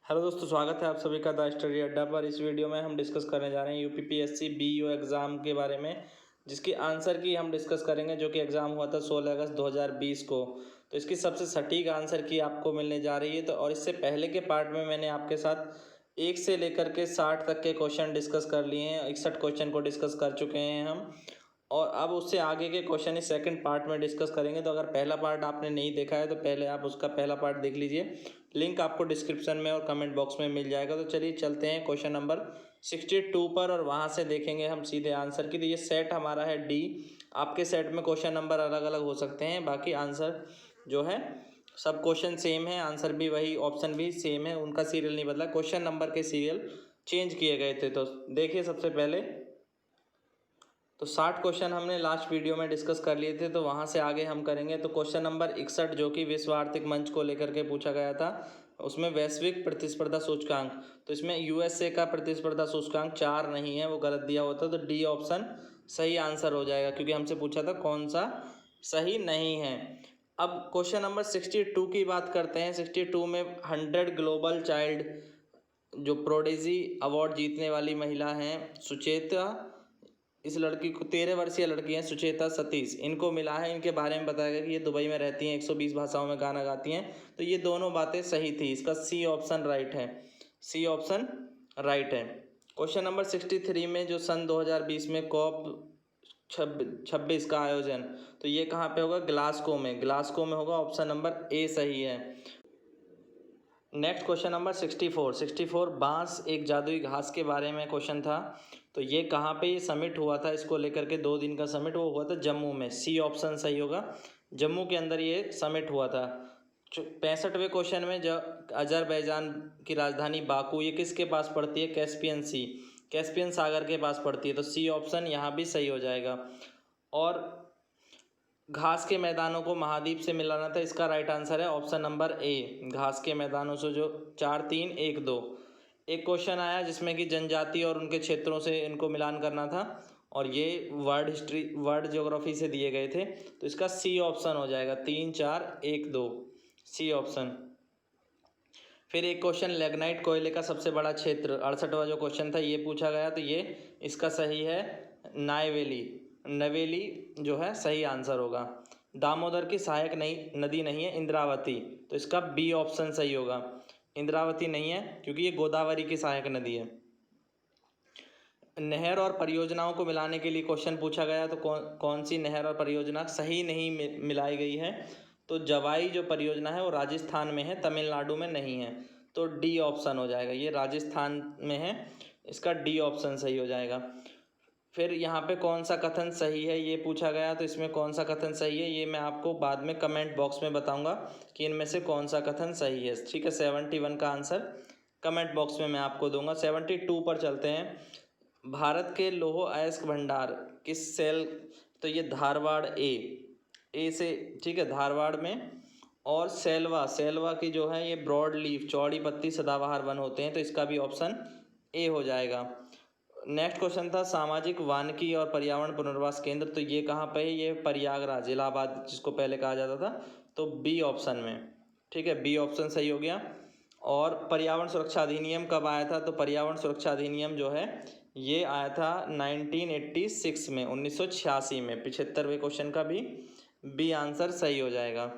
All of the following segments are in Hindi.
हेलो दोस्तों, स्वागत है आप सभी का द स्टडी अड्डा पर। इस वीडियो में हम डिस्कस करने जा रहे हैं यूपीपीएससी बीईओ एग्ज़ाम के बारे में, जिसकी आंसर की हम डिस्कस करेंगे, जो कि एग्ज़ाम हुआ था 16 अगस्त 2020 को। तो इसकी सबसे सटीक आंसर की आपको मिलने जा रही है। तो और इससे पहले के पार्ट में मैंने आपके साथ 1 से लेकर के 60 तक के क्वेश्चन डिस्कस कर लिए हैं। 61 क्वेश्चन को डिस्कस कर चुके हैं हम, और अब उससे आगे के क्वेश्चन इस सेकंड पार्ट में डिस्कस करेंगे। तो अगर पहला पार्ट आपने नहीं देखा है तो पहले आप उसका पहला पार्ट देख लीजिए। लिंक आपको डिस्क्रिप्शन में और कमेंट बॉक्स में मिल जाएगा। तो चलिए चलते हैं क्वेश्चन नंबर 62 पर, और वहाँ से देखेंगे हम सीधे आंसर की। तो ये सेट हमारा है डी। आपके सेट में क्वेश्चन नंबर अलग अलग हो सकते हैं, बाकी आंसर जो है सब क्वेश्चन सेम है, आंसर भी वही, ऑप्शन भी सेम है, उनका सीरियल नहीं बदला, क्वेश्चन नंबर के सीरियल चेंज किए गए थे। तो देखिए सबसे पहले तो 60 क्वेश्चन हमने लास्ट वीडियो में डिस्कस कर लिए थे, तो वहाँ से आगे हम करेंगे। तो क्वेश्चन नंबर 61 जो कि विश्व आर्थिक मंच को लेकर के पूछा गया था, उसमें वैश्विक प्रतिस्पर्धा सूचकांक, तो इसमें यूएसए का प्रतिस्पर्धा सूचकांक 4 नहीं है, वो गलत दिया होता। तो डी ऑप्शन सही आंसर हो जाएगा, क्योंकि हमसे पूछा था कौन सा सही नहीं है। अब क्वेश्चन नंबर 62 की बात करते हैं। 62 में 100 ग्लोबल चाइल्ड जो प्रोडेजी अवार्ड जीतने वाली महिला हैं सुचेता, इस लड़की को 13 वर्षीय लड़की है सुचेता सतीश, इनको मिला है। इनके बारे में बताया गया कि ये दुबई में रहती हैं, 120 भाषाओं में गाना गाती हैं। तो ये दोनों बातें सही थी, इसका सी ऑप्शन राइट है। सी ऑप्शन राइट है। क्वेश्चन नंबर 63 में जो सन 2020 में कॉप 26 का आयोजन, तो ये कहाँ पे होगा? ग्लासगो में। ग्लासगो में होगा, ऑप्शन नंबर ए सही है। नेक्स्ट क्वेश्चन नंबर 64 बांस एक जादुई घास के बारे में क्वेश्चन था। तो ये कहाँ पे ये समिट हुआ था, इसको लेकर के 2 दिन का समिट वो हुआ था जम्मू में। सी ऑप्शन सही होगा, जम्मू के अंदर ये समिट हुआ था। 65वें क्वेश्चन में जो अजरबैजान की राजधानी बाकू, ये किसके पास पड़ती है? कैस्पियन सी, कैस्पियन सागर के पास पड़ती है। तो सी ऑप्शन यहाँ भी सही हो जाएगा। और घास के मैदानों को महाद्वीप से मिलाना था, इसका राइट आंसर है ऑप्शन नंबर ए, घास के मैदानों से, जो 4 3 1 2। एक क्वेश्चन आया जिसमें कि जनजाति और उनके क्षेत्रों से इनको मिलान करना था, और ये वर्ल्ड ज्योग्राफी से दिए गए थे। तो इसका सी ऑप्शन हो जाएगा, 3 4 1 2, सी ऑप्शन। फिर एक क्वेश्चन लेग्नाइट कोयले का सबसे बड़ा क्षेत्र, 68वां जो क्वेश्चन था ये पूछा गया। तो ये इसका सही है नायवेली, नवेली जो है सही आंसर होगा। दामोदर की सहायक नदी नहीं है इंद्रावती, तो इसका बी ऑप्शन सही होगा। इंद्रावती नहीं है, क्योंकि ये गोदावरी की सहायक नदी है। नहर और परियोजनाओं को मिलाने के लिए क्वेश्चन पूछा गया, तो कौन सी नहर और परियोजना सही नहीं मिलाई गई है? तो जवाई जो परियोजना है वो राजस्थान में है, तमिलनाडु में नहीं है। तो डी ऑप्शन हो जाएगा, ये राजस्थान में है, इसका डी ऑप्शन सही हो जाएगा। फिर यहाँ पे कौन सा कथन सही है ये पूछा गया, तो इसमें कौन सा कथन सही है ये मैं आपको बाद में कमेंट बॉक्स में बताऊंगा कि इनमें से कौन सा कथन सही है। ठीक है, 71 का आंसर कमेंट बॉक्स में मैं आपको दूंगा। 72 पर चलते हैं। भारत के लौह अयस्क भंडार किस सेल, तो ये धारवाड़ ए से, ठीक है, धारवाड़ में। और सेलवा की जो है ये ब्रॉड लीफ, चौड़ी पत्ती सदाबहार वन होते हैं, तो इसका भी ऑप्शन ए हो जाएगा। नेक्स्ट क्वेश्चन था सामाजिक वानिकी और पर्यावरण पुनर्वास केंद्र, तो ये कहाँ पे है? ये प्रयागराज, इलाहाबाद जिसको पहले कहा जाता था, तो बी ऑप्शन में। ठीक है, बी ऑप्शन सही हो गया। और पर्यावरण सुरक्षा अधिनियम कब आया था? तो पर्यावरण सुरक्षा अधिनियम जो है ये आया था 1986 में, 1986 में। 75वें क्वेश्चन का भी बी आंसर सही हो जाएगा।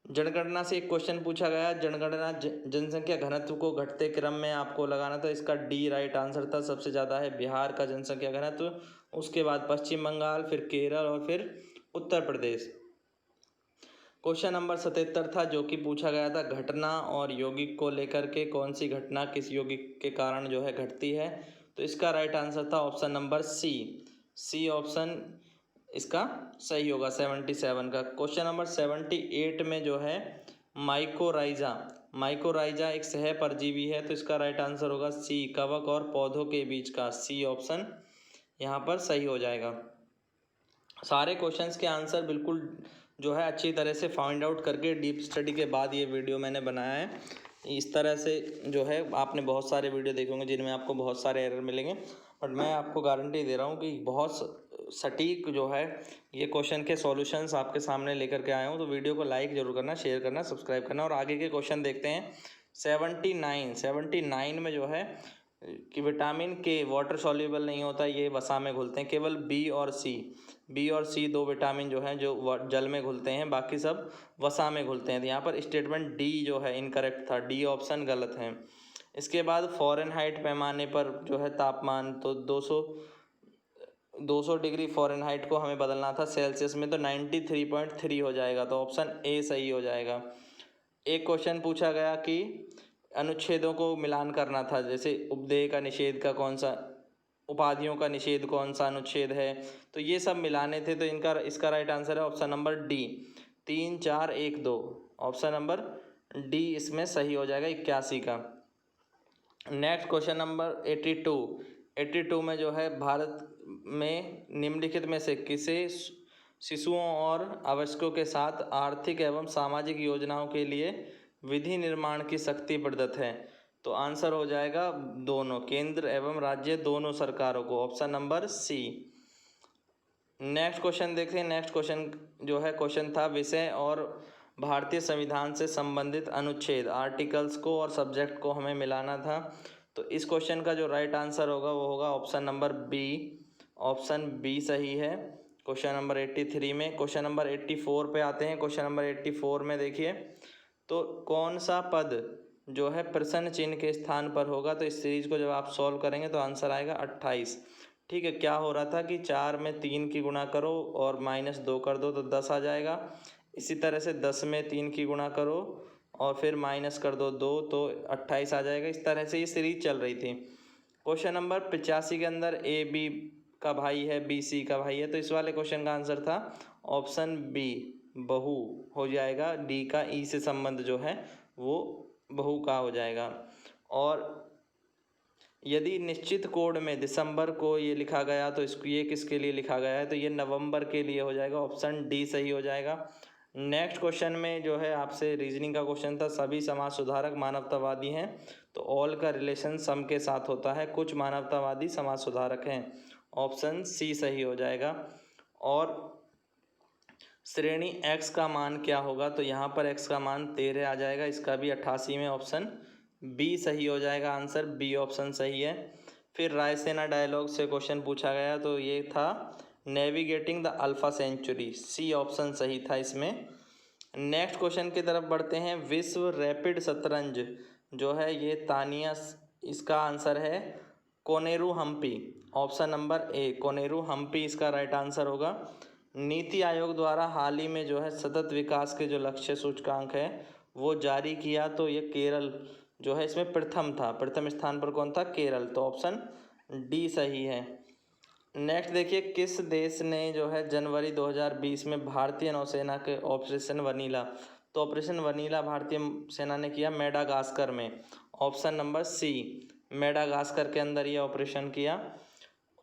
जनगणना से एक क्वेश्चन पूछा गया, जनगणना जनसंख्या घनत्व को घटते क्रम में आपको लगाना था, इसका डी राइट आंसर था। सबसे ज़्यादा है बिहार का जनसंख्या घनत्व, उसके बाद पश्चिम बंगाल, फिर केरल और फिर उत्तर प्रदेश। क्वेश्चन नंबर 77 था जो कि पूछा गया था घटना और यौगिक को लेकर के, कौन सी घटना किस यौगिक के कारण जो है घटती है? तो इसका राइट आंसर था ऑप्शन नंबर सी ऑप्शन इसका सही होगा 77 का। क्वेश्चन नंबर 78 में जो है माइकोराइजा एक सह परजीवी है, तो इसका राइट आंसर होगा सी, कवक और पौधों के बीच का, सी ऑप्शन यहाँ पर सही हो जाएगा। सारे क्वेश्चंस के आंसर बिल्कुल जो है अच्छी तरह से फाइंड आउट करके डीप स्टडी के बाद ये वीडियो मैंने बनाया है। इस तरह से जो है आपने बहुत सारे वीडियो देखे होंगे जिनमें आपको बहुत सारे एरर मिलेंगे, बट मैं आपको गारंटी दे रहा हूँ कि बहुत सटीक जो है ये क्वेश्चन के सॉल्यूशंस आपके सामने लेकर के आया हूँ। तो वीडियो को लाइक ज़रूर करना, शेयर करना, सब्सक्राइब करना, और आगे के क्वेश्चन देखते हैं। 79 में जो है कि विटामिन के वाटर सॉल्युबल नहीं होता, ये वसा में घुलते हैं। केवल बी और सी दो विटामिन जो हैं जो जल में घुलते हैं, बाकी सब वसा में घुलते हैं। तो यहाँ पर स्टेटमेंट डी जो है इनकरेक्ट था, डी ऑप्शन गलत है। इसके बाद फ़ारेनहाइट पैमाने पर जो है तापमान, तो 200 डिग्री फ़ारेनहाइट को हमें बदलना था सेल्सियस में, तो 93.3 हो जाएगा, तो ऑप्शन ए सही हो जाएगा। एक क्वेश्चन पूछा गया कि अनुच्छेदों को मिलान करना था, जैसे उपदेय का निषेध का कौन सा, उपाधियों का निषेध कौन सा अनुच्छेद है, तो ये सब मिलाने थे। तो इसका राइट आंसर है option number D, 3, 4, 1, 2। Option number D इसमें सही हो जाएगा 81 का। नेक्स्ट क्वेश्चन नंबर 82 में जो है भारत में निम्नलिखित में से किसे शिशुओं और अवयस्कों के साथ आर्थिक एवं सामाजिक योजनाओं के लिए विधि निर्माण की शक्ति प्रदत्त है, तो आंसर हो जाएगा दोनों, केंद्र एवं राज्य दोनों सरकारों को, option number C. Next question देखते हैं। नेक्स्ट क्वेश्चन जो है क्वेश्चन था विषय और भारतीय संविधान से संबंधित अनुच्छेद, आर्टिकल्स को और सब्जेक्ट को हमें मिलाना था। तो इस क्वेश्चन का जो राइट आंसर होगा वो होगा option number B, option B सही है क्वेश्चन नंबर 83 में। क्वेश्चन नंबर 84 पे आते हैं। क्वेश्चन नंबर 84 में देखिए, तो कौन सा पद जो है प्रश्न चिन्ह के स्थान पर होगा, तो इस सीरीज को जब आप सॉल्व करेंगे तो आंसर आएगा 28। ठीक है, क्या हो रहा था कि 4 में 3 की गुणा करो और -2 कर दो तो 10 आ जाएगा। इसी तरह से 10 में 3 की गुणा करो और फिर माइनस कर दो 2 तो 28 आ जाएगा। इस तरह से ये सीरीज चल रही थी। क्वेश्चन नंबर 85 के अंदर ए बी का भाई है, बी सी का भाई है, तो इस वाले क्वेश्चन का आंसर था ऑप्शन बी, बहु हो जाएगा। डी का ई से संबंध जो है वो बहु का हो जाएगा। और यदि निश्चित कोड में दिसंबर को ये लिखा गया तो इसको ये किसके लिए लिखा गया है, तो ये नवंबर के लिए हो जाएगा, ऑप्शन डी सही हो जाएगा। नेक्स्ट क्वेश्चन में जो है आपसे रीजनिंग का क्वेश्चन था, सभी समाज सुधारक मानवतावादी हैं, तो ऑल का रिलेशन सम के साथ होता है, कुछ मानवतावादी समाज सुधारक हैं, ऑप्शन सी सही हो जाएगा। और श्रेणी x का मान क्या होगा, तो यहाँ पर x का मान 13 आ जाएगा, इसका भी 88 में ऑप्शन बी सही हो जाएगा, आंसर बी ऑप्शन सही है। फिर रायसेना डायलॉग से क्वेश्चन पूछा गया, तो ये था navigating the alpha century, C option सही था इसमें। नेक्स्ट क्वेश्चन की तरफ बढ़ते हैं। विश्व रैपिड शतरंज जो है ये तानिया, इसका आंसर है Koneru Humpy, option number A Koneru Humpy इसका राइट आंसर होगा। नीति आयोग द्वारा हाल ही में जो है सतत विकास के जो लक्ष्य सूचकांक है वो जारी किया, तो ये केरल जो है इसमें प्रथम था, प्रथम स्थान पर कौन था, केरल, तो ऑप्शन डी सही है। नेक्स्ट देखिए, किस देश ने जो है जनवरी 2020 में भारतीय नौसेना के ऑपरेशन वनीला, तो ऑपरेशन वनीला भारतीय सेना ने किया मेडागास्कर में, ऑप्शन नंबर सी, मेडागास्कर के अंदर ये ऑपरेशन किया।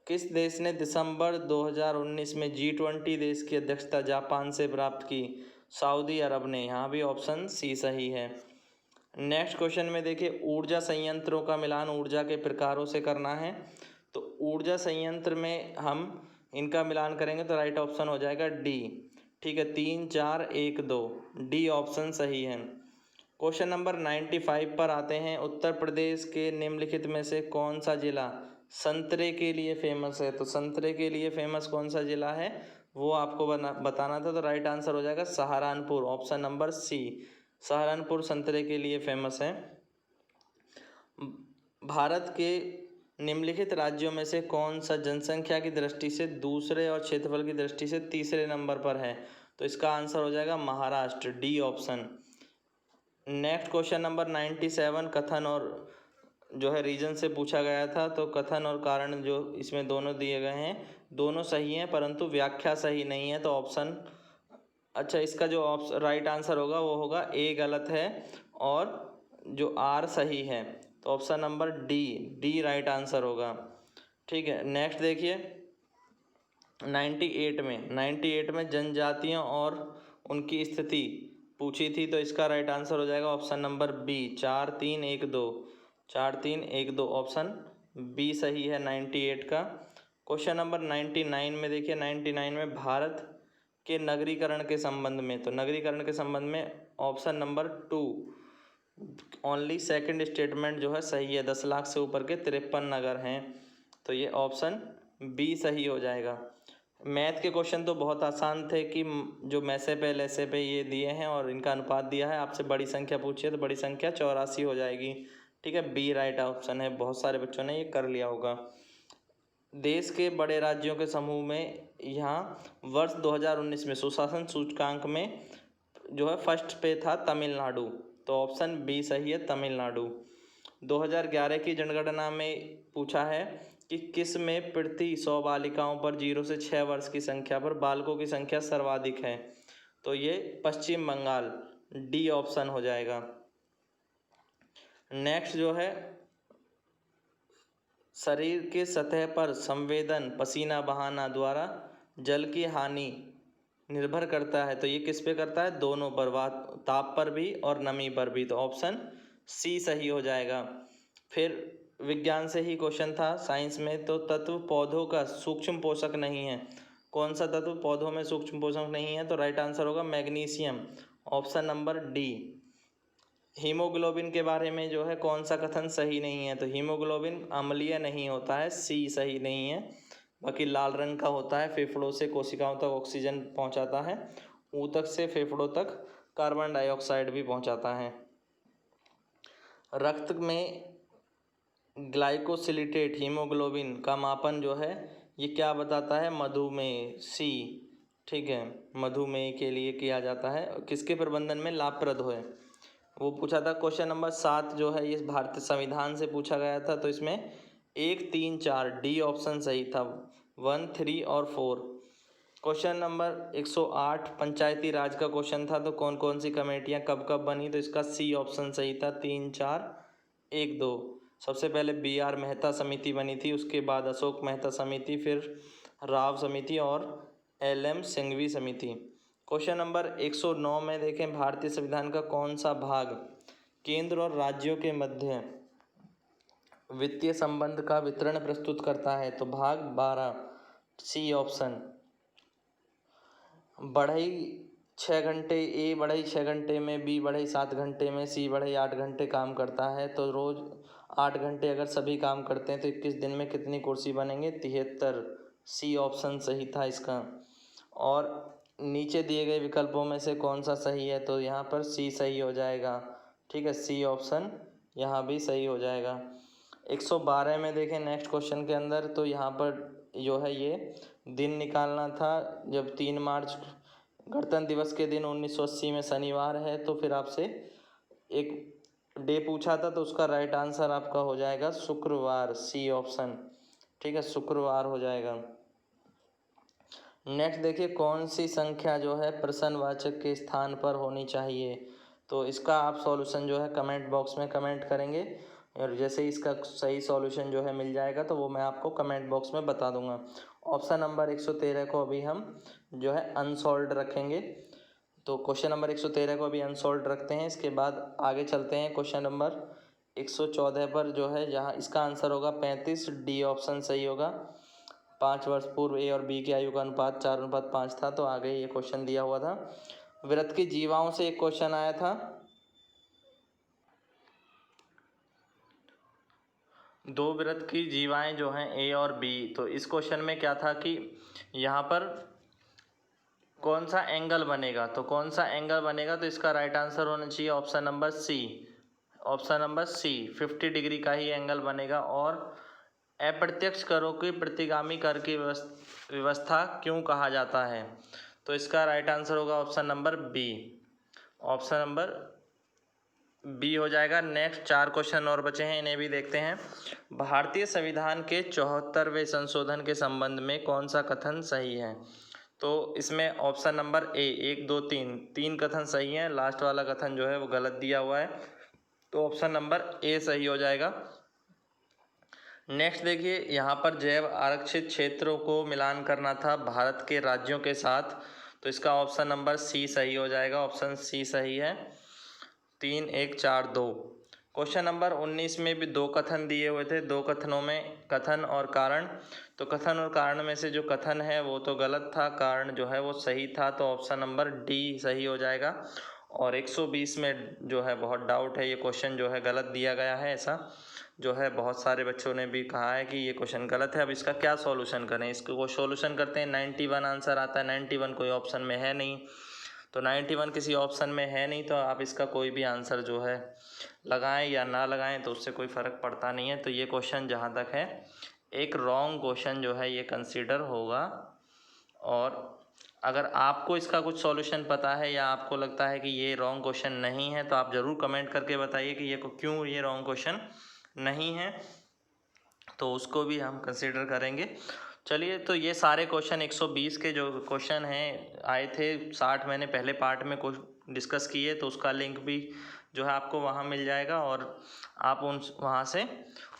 किस देश ने दिसंबर 2019 में G20 देश की अध्यक्षता जापान से प्राप्त की, सऊदी अरब ने, यहाँ भी ऑप्शन सी सही है। नेक्स्ट क्वेश्चन में देखिए, ऊर्जा संयंत्रों का मिलान ऊर्जा के प्रकारों से करना है, तो ऊर्जा संयंत्र में हम इनका मिलान करेंगे तो राइट ऑप्शन हो जाएगा डी। ठीक है, 3, 4, 1, 2, डी ऑप्शन सही है। क्वेश्चन नंबर 95 पर आते हैं। उत्तर प्रदेश के निम्नलिखित में से कौन सा जिला संतरे के लिए फेमस है, तो संतरे के लिए फेमस कौन सा जिला है वो आपको बताना था, तो राइट आंसर हो जाएगा Saharanpur, option number C, Saharanpur संतरे के लिए फेमस है। भारत के निम्नलिखित राज्यों में से कौन सा जनसंख्या की दृष्टि से दूसरे और क्षेत्रफल की दृष्टि से तीसरे नंबर पर है, तो इसका आंसर हो जाएगा Maharashtra, D option. Next question number 97 कथन और जो है रीजन से पूछा गया था, तो कथन और कारण जो इसमें दोनों दिए गए हैं, दोनों सही हैं परंतु व्याख्या सही नहीं है, तो ऑप्शन, अच्छा इसका जो राइट आंसर होगा वो होगा ए गलत है और जो आर सही है, तो option number D right answer होगा। ठीक है, नेक्स्ट देखिए 98 में जनजातियों और उनकी स्थिति पूछी थी, तो इसका राइट आंसर हो जाएगा option number B, 4, 3, 1, 2, 4, 3, 1, 2, option B सही है 98 का। क्वेश्चन नंबर 99 में देखिए, 99 में भारत के नगरीकरण के संबंध में, तो नगरीकरण के संबंध में option number 2 only second statement जो है सही है, 10 लाख से ऊपर के 53 नगर हैं, तो ये ऑप्शन बी सही हो जाएगा। मैथ के क्वेश्चन तो बहुत आसान थे कि जो मैसे पे लैसे पे ये दिए हैं और इनका अनुपात दिया है, आपसे बड़ी संख्या पूछिए तो बड़ी संख्या 84 हो जाएगी। ठीक है, बी राइट ऑप्शन है, बहुत सारे बच्चों ने ये कर लिया होगा। देश के बड़े राज्यों के समूह में यहाँ वर्ष 2019 में सुशासन सूचकांक में जो है फर्स्ट पे था तमिलनाडु, तो ऑप्शन बी सही है, तमिलनाडु। 2011 की जनगणना में पूछा है कि किस में प्रति 100 बालिकाओं पर 0 से 6 वर्ष की संख्या पर बालकों की संख्या सर्वाधिक है, तो ये पश्चिम बंगाल, डी ऑप्शन हो जाएगा। नेक्स्ट जो है शरीर के सतह पर संवेदन पसीना बहाना द्वारा जल की हानि निर्भर करता है, तो ये किस पे करता है, दोनों पर, ताप पर भी और नमी पर भी, तो ऑप्शन सी सही हो जाएगा। फिर विज्ञान से ही क्वेश्चन था साइंस में, तो तत्व पौधों का सूक्ष्म पोषक नहीं है, कौन सा तत्व पौधों में सूक्ष्म पोषक नहीं है, तो राइट आंसर होगा magnesium, option number D. Haemoglobin के बारे में जो है कौन सा कथन सही नहीं है, तो हीमोग्लोबिन अम्लीय नहीं होता है, सी सही नहीं है। बाकी लाल रंग का होता है, फेफड़ों से कोशिकाओं तक ऑक्सीजन पहुंचाता है, ऊतक से फेफड़ों तक कार्बन डाइऑक्साइड भी पहुंचाता है। रक्त में ग्लाइकोसिलेटेड हीमोग्लोबिन का मापन जो है ये क्या बताता है, मधुमेह, सी। ठीक है, मधुमेह के लिए किया जाता है, किसके प्रबंधन में लाभप्रद हो, वो पूछा था। क्वेश्चन नंबर 7 जो है ये भारतीय संविधान से पूछा गया था, तो इसमें 1, 3, 4 डी ऑप्शन सही था, 1, 3 और 4। क्वेश्चन नंबर 108 पंचायती राज का क्वेश्चन था, तो कौन कौन सी कमेटियां कब कब बनी, तो इसका सी ऑप्शन सही था, 3, 4, 1, 2। सबसे पहले BR मेहता समिति बनी थी, उसके बाद अशोक मेहता समिति, फिर राव समिति और LM सिंघवी समिति। क्वेश्चन नंबर 109 में देखें, भारतीय संविधान का कौन सा भाग केंद्र और राज्यों के मध्य वित्तीय संबंध का वितरण प्रस्तुत करता है, तो भाग 12, सी ऑप्शन। बढ़ई 6 घंटे, ए बढ़ई 6 घंटे में, बी बढ़ई 7 घंटे में, सी बढ़ई 8 घंटे काम करता है, तो रोज़ 8 घंटे अगर सभी काम करते हैं तो 21 दिन में कितनी कुर्सी बनेंगे, 73, सी ऑप्शन सही था इसका। और नीचे दिए गए विकल्पों में से कौन सा सही है, तो यहाँ पर सी सही हो जाएगा। ठीक है, सी ऑप्शन यहाँ भी सही हो जाएगा। 112 में देखें नेक्स्ट क्वेश्चन के अंदर, तो यहाँ पर जो है ये दिन निकालना था, जब 3 मार्च गणतंत्र दिवस के दिन 1980 में शनिवार है, तो फिर आपसे एक डे पूछा था, तो उसका राइट आंसर आपका हो जाएगा शुक्रवार, सी ऑप्शन। ठीक है, शुक्रवार हो जाएगा। नेक्स्ट देखिए, कौन सी संख्या जो है प्रश्नवाचक के स्थान पर होनी चाहिए, तो इसका आप सॉल्यूशन जो है कमेंट बॉक्स में कमेंट करेंगे, और जैसे ही इसका सही सॉल्यूशन जो है मिल जाएगा तो वो मैं आपको कमेंट बॉक्स में बता दूंगा। ऑप्शन नंबर 113 को अभी हम जो है अनसॉल्व्ड रखेंगे, तो क्वेश्चन नंबर 113 को अभी अनसॉल्व्ड रखते हैं। इसके बाद आगे चलते हैं क्वेश्चन नंबर 114 पर, जो है जहाँ इसका आंसर होगा 35, डी ऑप्शन सही होगा। 5 वर्ष पूर्व ए और बी की आयु का अनुपात 4:5 था, तो आगे ये क्वेश्चन दिया हुआ था। वृत्त की जीवाओं से एक क्वेश्चन आया था, 2 वृत्त की जीवाएं जो हैं ए और बी, तो इस क्वेश्चन में क्या था कि यहाँ पर कौन सा एंगल बनेगा, तो कौन सा एंगल बनेगा, तो इसका राइट आंसर होना चाहिए option number C, option number C, 50 degree का ही एंगल बनेगा। और अप्रत्यक्ष करों की प्रतिगामी कर की व्यवस्था क्यों कहा जाता है, तो इसका राइट आंसर होगा option number B, option number B हो जाएगा। नेक्स्ट 4 क्वेश्चन और बचे हैं, इन्हें भी देखते हैं। भारतीय संविधान के 74वें संशोधन के संबंध में कौन सा कथन सही है, तो इसमें ऑप्शन नंबर ए 1, 2, 3 कथन सही हैं, लास्ट वाला कथन जो है वो गलत दिया हुआ है, तो ऑप्शन नंबर ए सही हो जाएगा। नेक्स्ट देखिए, यहाँ पर जैव आरक्षित क्षेत्रों को मिलान करना था भारत के राज्यों के साथ, तो इसका ऑप्शन नंबर सी सही हो जाएगा, ऑप्शन सी सही है, 3, 1, 4, 2। क्वेश्चन नंबर 19 में भी 2 कथन दिए हुए थे, 2 कथनों में कथन और कारण, तो कथन और कारण में से जो कथन है वो तो गलत था, कारण जो है वो सही था, तो ऑप्शन नंबर डी सही हो जाएगा। और 120 में जो है बहुत डाउट है, ये क्वेश्चन जो है गलत दिया गया है। ऐसा जो है बहुत सारे बच्चों ने भी कहा है कि ये क्वेश्चन गलत है। अब इसका क्या सॉल्यूशन करें, इसको सॉल्यूशन करते हैं। 91 आंसर आता है, 91 कोई ऑप्शन में है नहीं, तो 91 किसी ऑप्शन में है नहीं, तो आप इसका कोई भी आंसर जो है लगाएं या ना लगाएं तो उससे कोई फ़र्क पड़ता नहीं है। तो ये क्वेश्चन जहाँ तक है एक रॉन्ग क्वेश्चन जो है ये कंसीडर होगा। और अगर आपको इसका कुछ सॉल्यूशन पता है या आपको लगता है कि ये रॉन्ग क्वेश्चन नहीं है तो आप ज़रूर कमेंट करके बताइए कि ये क्यों ये रॉन्ग क्वेश्चन नहीं है, तो उसको भी हम कंसीडर करेंगे। चलिए, तो ये सारे क्वेश्चन 120 के जो क्वेश्चन हैं आए थे, 60 मैंने पहले पार्ट में कुछ डिस्कस किए, तो उसका लिंक भी जो है आपको वहाँ मिल जाएगा और आप वहाँ से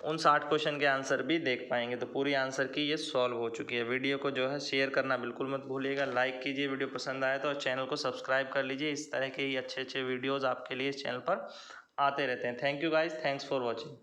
उन 60 क्वेश्चन के आंसर भी देख पाएंगे। तो पूरी आंसर की ये सॉल्व हो चुकी है। वीडियो को जो है शेयर करना बिल्कुल मत भूलिएगा, लाइक कीजिए, वीडियो पसंद आए तो, और चैनल को सब्सक्राइब कर लीजिए। इस तरह के ही अच्छे अच्छे वीडियोज़ आपके लिए इस चैनल पर आते रहते हैं। Thank you guys, thanks for watching.